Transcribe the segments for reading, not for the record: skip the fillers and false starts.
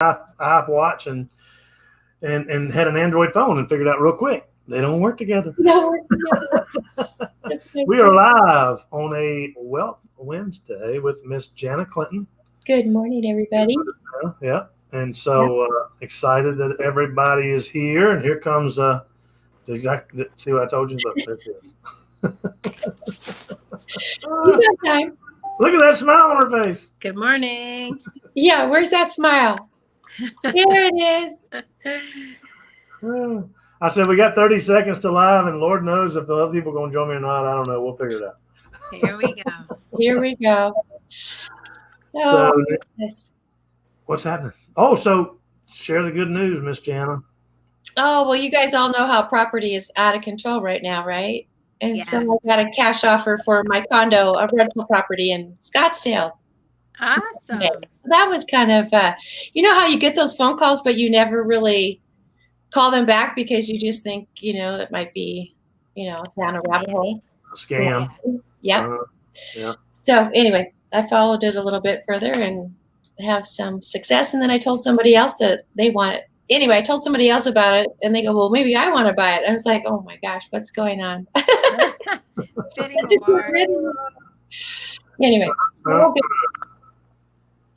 iWatch and had an Android phone and figured out real quick they don't work together. We are live on a Wealth Wednesday with Miss Jana Clinton. Good morning, everybody. Yeah, and so excited that everybody is here. And here comes exactly. See what I told you? Look, there it is. Time. Look at that smile on her face. Good morning. Yeah, where's that smile? There it is. I said we got 30 seconds to live, and Lord knows if the other people are going to join me or not. I don't know. We'll figure it out. Here we go. Here we go. So, yes. What's happening? Oh, so share the good news, Miss Jana. Oh, well, you guys all know how property is out of control right now, right? And Yes. so I got a cash offer for my condo, a rental property in Scottsdale. Awesome. Okay. So that was kind of, you know how you get those phone calls, but you never really call them back because you just think, it might be, down a rabbit hole. A scam. Yep. Yeah. So anyway, I followed it a little bit further and have some success. And then I told somebody else that they want it. Anyway, I told somebody else about it and they go, well, maybe I want to buy it. I was like, oh my gosh, what's going on? Anyway,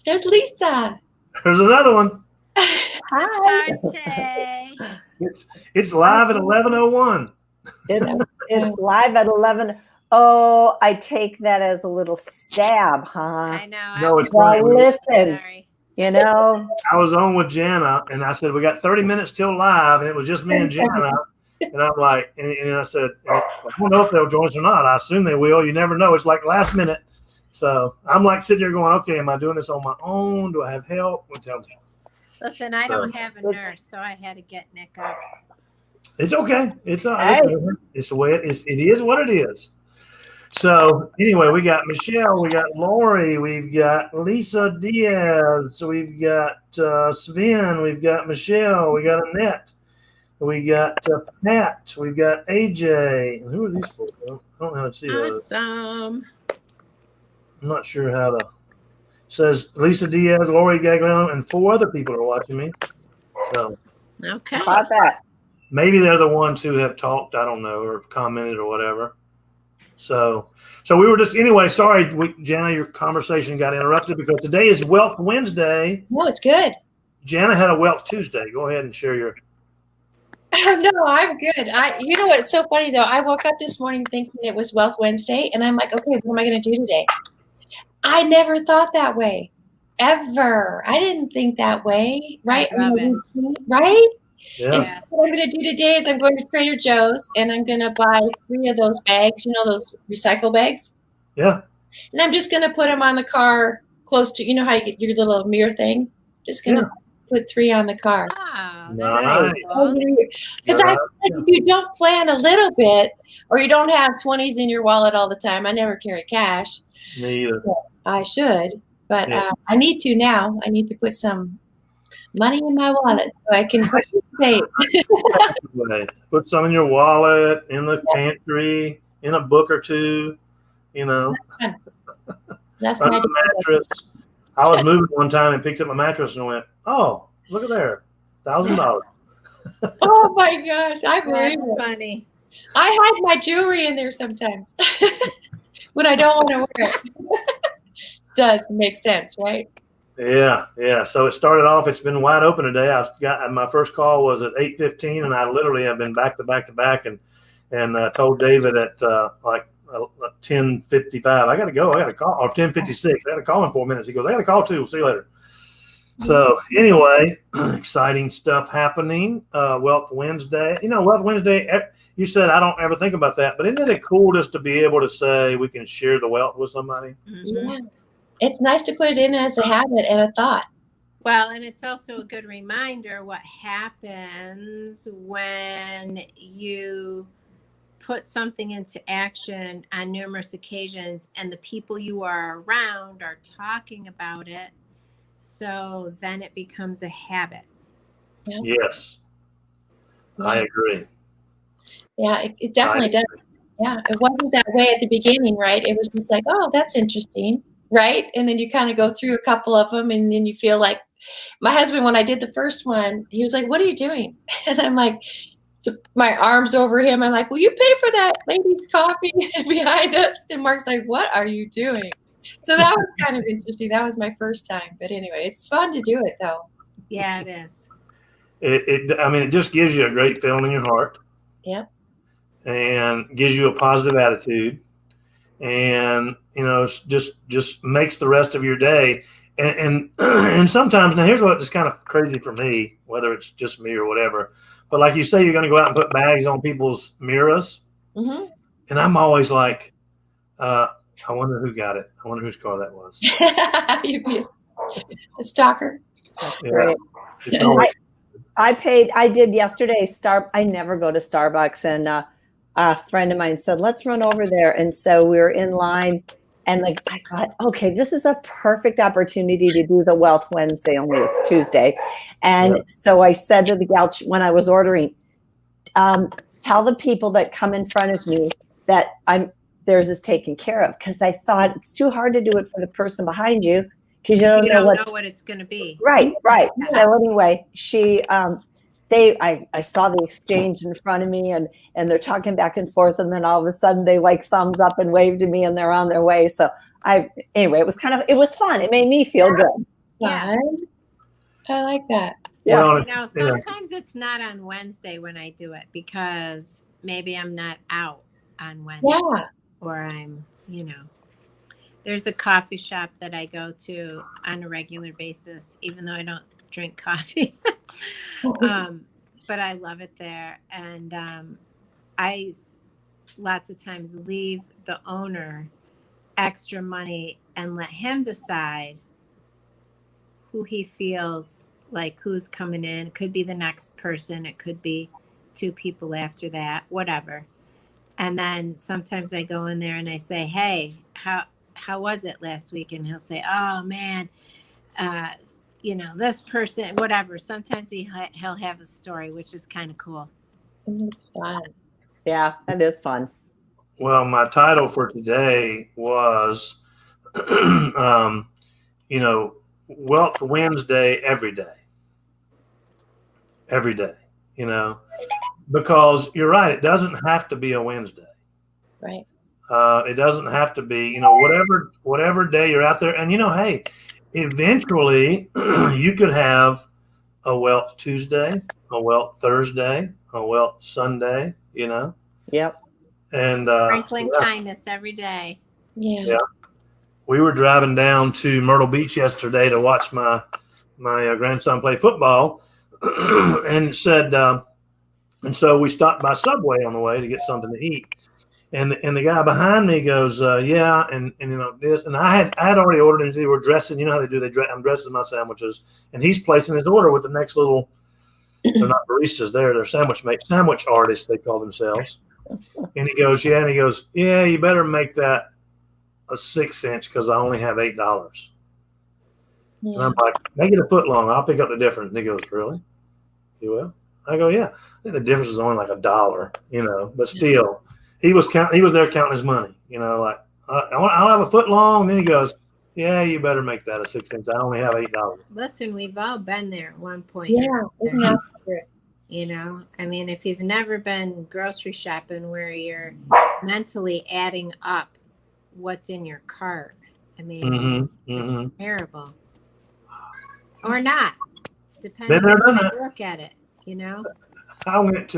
there's Lisa. There's another one. Hi. It's live at 11:01. It's live at 11. Oh, I take that as a little stab, huh? I know. No, it's well, fine. listen, Sorry. I was on with Jana, and I said, we got 30 minutes till live, and it was just me and Jana. And I'm like, and I said, I don't know if they'll join us or not. I assume they will. You never know. It's like last minute. So I'm like sitting there going, okay, am I doing this on my own? Do I have help? Listen, I don't have a nurse, so I had to get Nick up. It's okay. It's the way it is. It is what it is. So anyway, we got Michelle, we got Lori, we've got Lisa Diaz, we've got Sven, we've got Michelle, we got Annette, we got Pat, we've got AJ. Who are these folks? I don't know how to see those. Awesome. I'm not sure how to. Says Lisa Diaz, Lori Gagliano, and 4 other people are watching me. So Okay. How about that? maybe they're the ones who have talked, I don't know, or commented or whatever. So we were just, anyway, sorry, Jana, your conversation got interrupted because today is Wealth Wednesday. No, it's good. Jana had a Wealth Tuesday. Go ahead and share your. No, I'm good. You know what's so funny though? I woke up this morning thinking it was Wealth Wednesday, and I'm like, okay, what am I going to do today? I never thought that way, ever. I didn't think that way, right? I love it. Right? Yeah. And what I'm going to do today is I'm going to Trader Joe's and I'm going to buy 3 of those bags, those recycle bags. Yeah. And I'm just going to put them on the car close to, how you get your little mirror thing? Just going to put 3 on the car. Wow. Nice. Because I feel like if you don't plan a little bit or you don't have 20s in your wallet all the time, I never carry cash. Me either. I should, but I need to now. I need to put some money in my wallet so I can participate. Put some in your wallet, in the pantry, in a book or 2, That's under my the mattress. I was moving one time and picked up my mattress and went, oh, look at there, $1,000. Oh my gosh, I believe That's it. funny. I hide my jewelry in there sometimes when I don't want to wear it. Does make sense, right? Yeah. So it started off. It's been wide open today. My first call was at 8:15, and I literally have been back to back, and told David at 10:55, I got to go. I got to call, or 10:56. I got to call in 4 minutes. He goes, I got to call too. We'll see you later. So anyway, exciting stuff happening. Wealth Wednesday. Wealth Wednesday. You said I don't ever think about that, but isn't it cool just to be able to say we can share the wealth with somebody? Mm-hmm. Yeah. It's nice to put it in as a habit and a thought. Well, and it's also a good reminder what happens when you put something into action on numerous occasions and the people you are around are talking about it. So then it becomes a habit. Yeah. Yes. I agree. Yeah, it definitely does. Yeah, it wasn't that way at the beginning, right? It was just like, oh, that's interesting. Right. And then you kind of go through a couple of them and then you feel like My husband, when I did the first one, he was like, "What are you doing?" And I'm like, my arms over him. I'm like, "Will you pay for that lady's coffee behind us?" And Mark's like, "What are you doing?" So that was kind of interesting. That was my first time. But anyway, it's fun to do it, though. Yeah, it is. I mean, it just gives you a great feeling in your heart. Yep. And gives you a positive attitude, and just makes the rest of your day. And and sometimes, now here's what is kind of crazy for me, whether it's just me or whatever, but like you say, you're going to go out and put bags on people's mirrors, Mm-hmm. and I'm always like, I wonder who got it. I wonder whose car that was. You'd be a stalker. That's Yeah. great. It's always, I did yesterday. I never go to Starbucks, and a friend of mine said, "Let's run over there." And so we were in line, and I thought, okay, this is a perfect opportunity to do the Wealth Wednesday, only it's Tuesday. And so I said to the gal when I was ordering, tell the people that come in front of me that theirs is taken care of, because I thought it's too hard to do it for the person behind you, because you don't know what it's going to be. Right. So anyway, I saw the exchange in front of me, and they're talking back and forth, and then all of a sudden they like thumbs up and wave to me, and they're on their way. So anyway, it was fun. It made me feel good. Yeah. I like that. well, Sometimes it's not on Wednesday when I do it, because maybe I'm not out on Wednesday, or I'm, there's a coffee shop that I go to on a regular basis, even though I don't drink coffee. But I love it there. And I lots of times leave the owner extra money and let him decide who he feels like who's coming in. It could be the next person. It could be 2 people after that, whatever. And then sometimes I go in there and I say, "Hey, how was it last week?" And he'll say, "Oh man, this person, whatever." Sometimes he'll have a story, which is kind of cool. It's fun. Yeah, that is fun. Well, my title for today was, Wealth Wednesday every day. Every day, because you're right. It doesn't have to be a Wednesday. Right. It doesn't have to be, whatever day you're out there. And, hey, eventually you could have a Wealth Tuesday, a Wealth Thursday, a Wealth Sunday, Yep. And sprinkling kindness every day. Yeah. We were driving down to Myrtle Beach yesterday to watch my grandson play football, and so we stopped by Subway on the way to get something to eat. And the guy behind me goes, "Yeah," and this, and I had already ordered, and they were dressing. You know how they do? I'm dressing my sandwiches, and he's placing his order with the next little. They're not baristas; they're sandwich artists. They call themselves. And he goes, "Yeah," and he goes, "Yeah, you better make that a 6-inch because I only have $8." Yeah. And I'm like, "Make it a foot long. I'll pick up the difference." And he goes, "Really? You will?" I go, "Yeah. I think the difference is only like $1, but still." He was there counting his money, like, I'll have a foot long. And then he goes, "Yeah, you better make that a 6-inch. I only have $8." Listen, we've all been there at one point. Yeah. Isn't that true? I mean, if you've never been grocery shopping where you're mentally adding up what's in your cart, I mean, it's terrible. Or not, depending on how you look at it, I went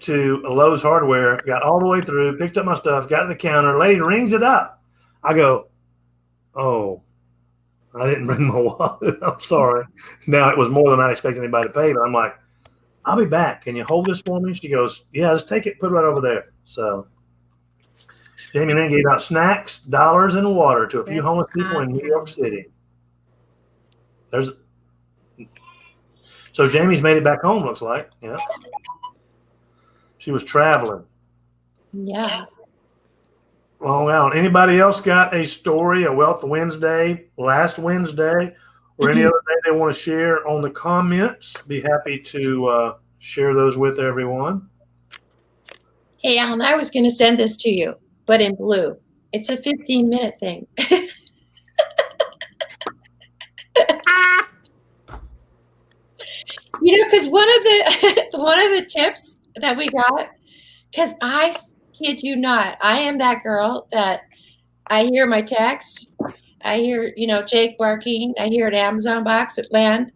to a Lowe's Hardware, got all the way through, picked up my stuff, got to the counter, lady rings it up. I go, "Oh, I didn't bring my wallet. I'm sorry." Now, it was more than I expected anybody to pay, but I'm like, "I'll be back. Can you hold this for me?" She goes, "Yeah, just take it, put it right over there." So Jamie then gave out snacks, dollars, and water to a few homeless people in New York City. So Jamie's made it back home, looks like. Yeah. She was traveling. Yeah. Long out. Anybody else got a story, a Wealth Wednesday, last Wednesday, or any other day they want to share on the comments? Be happy to share those with everyone. Hey, Alan, I was going to send this to you, but in blue. It's a 15-minute thing. because one of the tips that we got, because I kid you not, I am that girl that I hear my text, I hear Jake barking, I hear an Amazon box at land.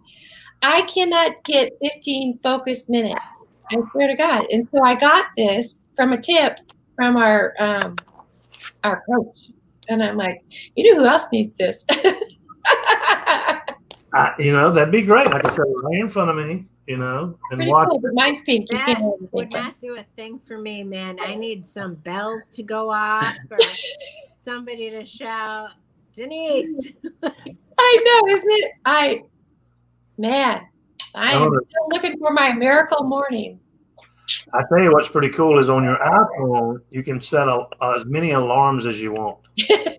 I cannot get 15 focused minutes. I swear to God. And so I got this from a tip from our coach, and I'm like, who else needs this? That'd be great. Like I said, right in front of me, and Pretty watch. cool, but mine's pink. You That can't have would anything. not do a thing for me, man. I need some bells to go off or somebody to shout, Denise. I know, isn't it? I am still looking for my miracle morning. I tell you what's pretty cool is on your iPhone, you can set as many alarms as you want.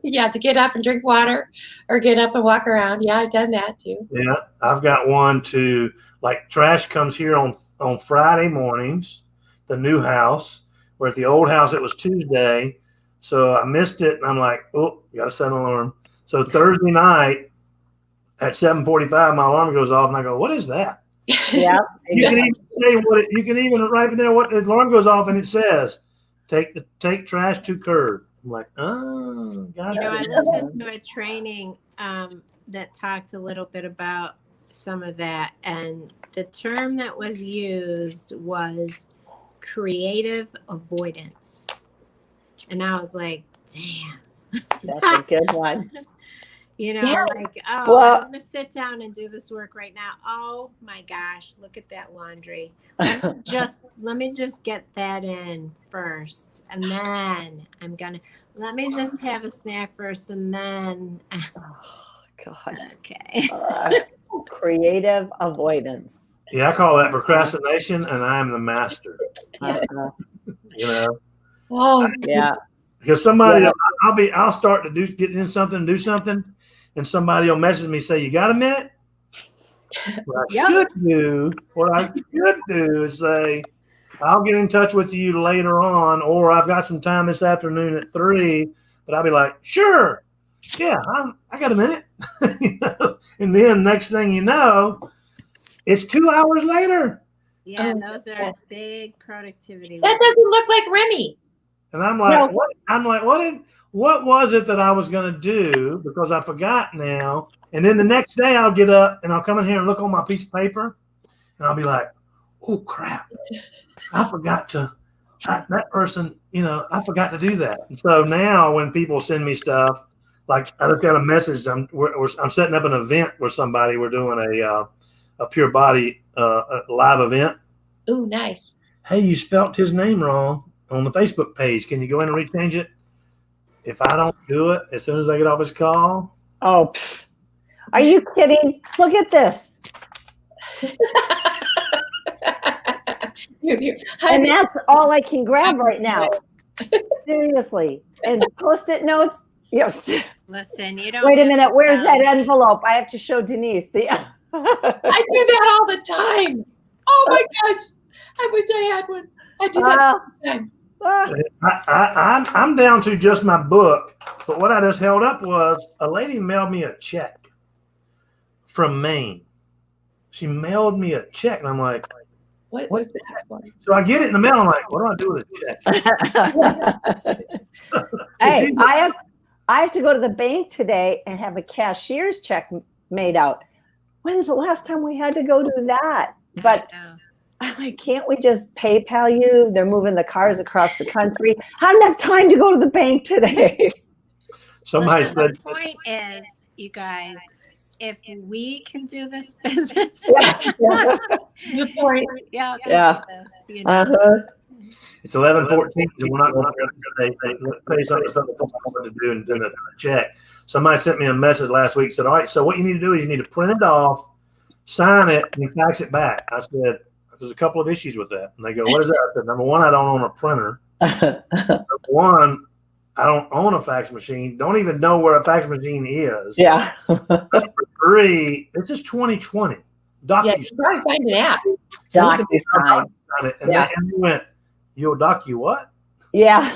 Yeah, to get up and drink water or get up and walk around. Yeah, I've done that too. Yeah, I've got one to, like, trash comes here on Friday mornings, the new house, where at the old house it was Tuesday. So I missed it, and I'm like, oh, you got to set an alarm. So Thursday night at 7:45, my alarm goes off, and I go, what is that? Yeah. You can even say you can even right there what the alarm goes off, and it says, take trash to curb. I'm like, oh, gotcha. I listened to a training that talked a little bit about some of that, and the term that was used was creative avoidance. And I was like, damn. That's a good one. Like, Well, I'm going to sit down and do this work right now. Oh my gosh, look at that laundry. Let me just get that in first. And then let me just have a snack first. And then, Oh, God. okay. Creative avoidance. Yeah, I call that procrastination, and I am the master. Uh-huh. Oh, Yeah. Because somebody, Yeah. I'll start to do something, and somebody will message me, say, you got a minute? What I should do is say, I'll get in touch with you later on, or I've got some time this afternoon at 3, but I'll be like, sure. Yeah, I got a minute. And then next thing you know, it's 2 hours later. Yeah, those are big productivity. that doesn't look like Remy. And I'm like, what? I'm like, what was it that I was going to do? Because I forgot now. And then the next day I'll get up and I'll come in here and look on my piece of paper, and I'll be like, oh crap, I forgot to. That person, I forgot to do that. And so now when people send me stuff, like I just got a message, I'm setting up an event with somebody. We're doing a Pure Body live event. Ooh, nice. Hey, you spelt his name wrong on the Facebook page. Can you go in and rechange it? If I don't do it, as soon as I get off his call. Oh, are you kidding? Look at this. And that's all I can grab right now. Seriously. And Post-it notes. Yes. Listen, you don't. Wait a minute. Where's that envelope? I have to show Denise. I do that all the time. Oh my gosh. I wish I had one. I do that all the time. I'm down to just my book, but what I just held up was a lady mailed me a check from Maine. She mailed me a check, and I'm like, what was that one? So I get it in the mail. I'm like, what do I do with a check? Hey, I have to go to the bank today and have a cashier's check made out. When's the last time we had to go do that? But I'm like, can't we just PayPal you? They're moving the cars across the country. I don't have time to go to the bank today. Somebody Listen, said, the point is, you guys, if we can do this business, Good point. yeah. This, it's 11:14, and we're not going to pay something to do and a check. Somebody sent me a message last week, said, all right, so what you need to do is you need to print it off, sign it, and fax it back. I said, there's a couple of issues with that. And they go, what is that? I said, number one, I don't own a printer. Number one, I don't own a fax machine. Don't even know where a fax machine is. Yeah. Number three, it's just 2020. Yeah, you should probably find an app. DocuSign. And they went, you'll docu what? Yeah.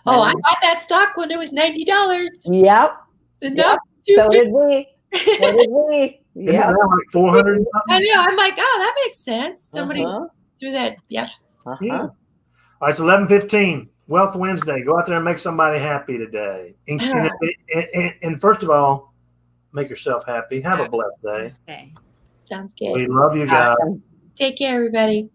Oh, I bought that stock when it was $90. Yep. No, So did we. So did we. Isn't Yeah. that like 400 and I something? know. I'm like, oh, that makes sense. Somebody Uh-huh. threw that. Yep. Uh-huh. Yeah. All right, it's 11:15. Wealth Wednesday. Go out there and make somebody happy today. And first of all, make yourself happy. Have a blessed day. Okay. Sounds good. We love you guys. Awesome. Take care, everybody.